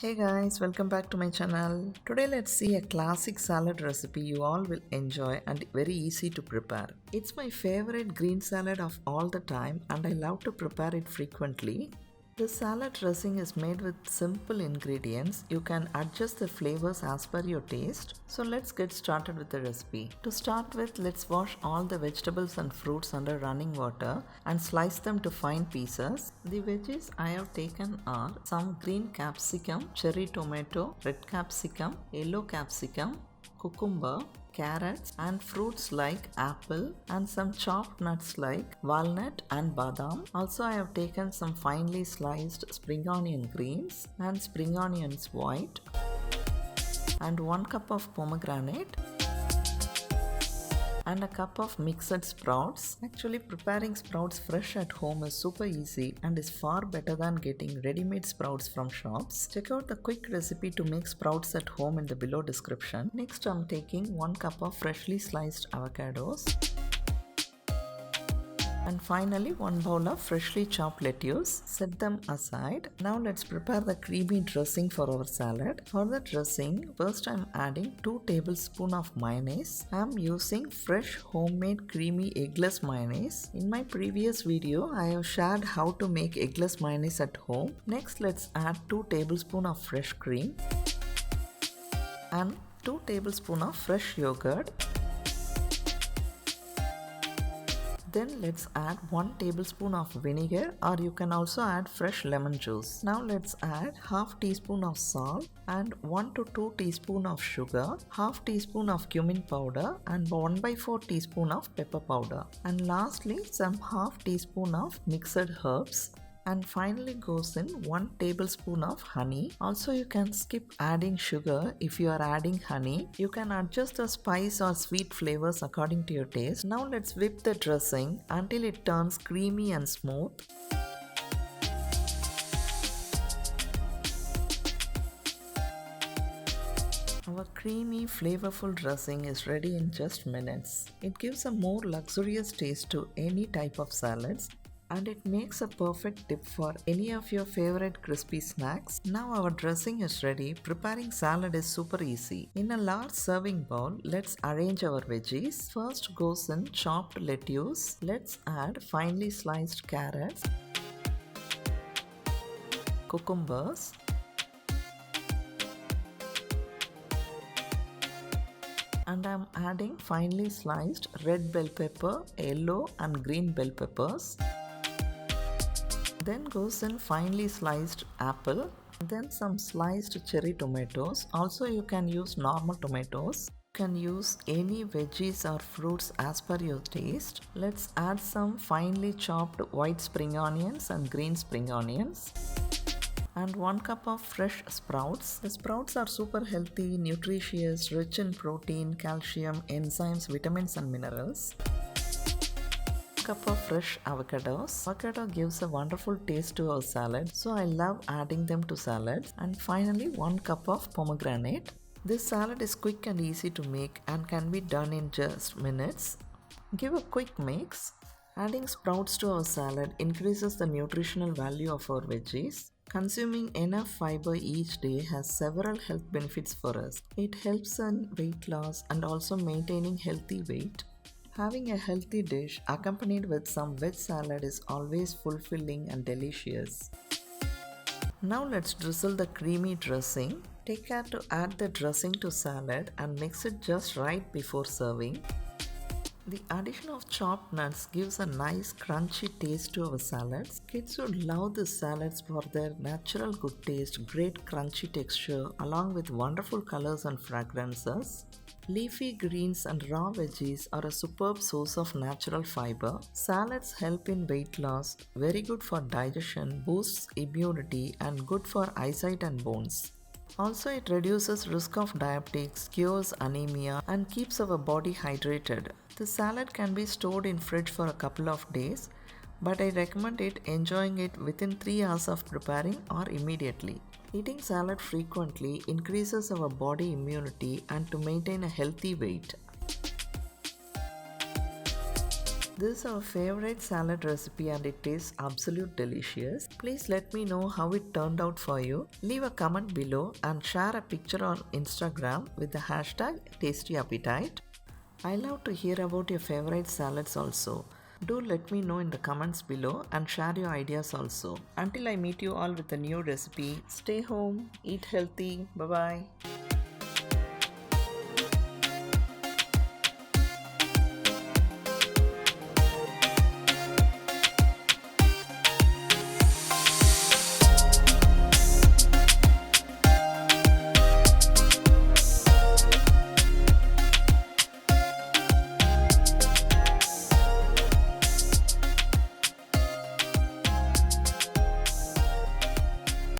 Hey guys, welcome back to my channel. Today let's see a classic salad recipe you all will enjoy and very easy to prepare. It's my favorite green salad of all the time and I love to prepare it frequently. The salad dressing is made with simple ingredients. You can adjust the flavors as per your taste. So let's get started with the recipe. To start with, let's wash all the vegetables and fruits under running water and slice them to fine pieces. The veggies I have taken are some green capsicum, cherry tomato, red capsicum, yellow capsicum, cucumber, carrots and fruits like apple and some chopped nuts like walnut and badam. Also I have taken some finely sliced spring onion greens and spring onions white and 1 cup of pomegranate and a cup of mixed sprouts. Actually preparing sprouts fresh at home is super easy and is far better than getting ready-made sprouts from shops. Check out the quick recipe to make sprouts at home in the below description. Next I'm taking 1 cup of freshly sliced avocados. And finally 1 bowl of freshly chopped lettuce. Set them aside. Now let's prepare the creamy dressing for our salad. For the dressing, first I'm adding 2 tablespoons of mayonnaise. I'm using fresh homemade creamy eggless mayonnaise. In my previous video, I have shared how to make eggless mayonnaise at home. Next let's add 2 tablespoons of fresh cream and 2 tablespoons of fresh yogurt. Then let's add 1 tablespoon of vinegar, or you can also add fresh lemon juice. Now let's add half teaspoon of salt and 1 to 2 teaspoon of sugar, half teaspoon of cumin powder and 1/4 teaspoon of pepper powder. And lastly some half teaspoon of mixed herbs. And finally goes in 1 tablespoon of honey. Also you can skip adding sugar if you are adding honey. You can adjust the spice or sweet flavors according to your taste. Now let's whip the dressing until it turns creamy and smooth. Our creamy, flavorful dressing is ready in just minutes. It gives a more luxurious taste to any type of salads and it makes a perfect dip for any of your favorite crispy snacks. Now our dressing is ready. Preparing salad is super easy. In a large serving bowl, let's arrange our veggies. First goes in chopped lettuce. Let's add finely sliced carrots, cucumbers, and I'm adding finely sliced red bell pepper, yellow and green bell peppers. Then goes in finely sliced apple, then some sliced cherry tomatoes. Also you can use normal tomatoes. You can use any veggies or fruits as per your taste. Let's add some finely chopped white spring onions and green spring onions. And 1 cup of fresh sprouts. The sprouts are super healthy, nutritious, rich in protein, calcium, enzymes, vitamins and minerals. Cup of fresh avocados. Avocado gives a wonderful taste to our salad, so I love adding them to salads. And finally 1 cup of pomegranate. This salad is quick and easy to make and can be done in just minutes. Give a quick mix. Adding sprouts to our salad increases the nutritional value of our veggies. Consuming enough fiber each day has several health benefits for us. It helps in weight loss and also maintaining healthy weight. Having a healthy dish accompanied with some veg salad is always fulfilling and delicious. Now let's drizzle the creamy dressing. Take care to add the dressing to salad and mix it just right before serving. The addition of chopped nuts gives a nice crunchy taste to our salads. Kids would love these salads for their natural good taste, great crunchy texture along with wonderful colors and fragrances. Leafy greens and raw veggies are a superb source of natural fiber. Salads help in weight loss, very good for digestion, boosts immunity and good for eyesight and bones. Also it reduces risk of diabetes, cures anemia and keeps our body hydrated. The salad can be stored in fridge for a couple of days, but I recommend enjoying it within 3 hours of preparing or immediately. Eating salad frequently increases our body immunity and to maintain a healthy weight. This is our favorite salad recipe and it tastes absolute delicious. Please let me know how it turned out for you. Leave a comment below and share a picture on Instagram with the hashtag TastyAppetite. I love to hear about your favorite salads also. Do let me know in the comments below and share your ideas also. Until I meet you all with a new recipe, stay home, eat healthy, bye bye.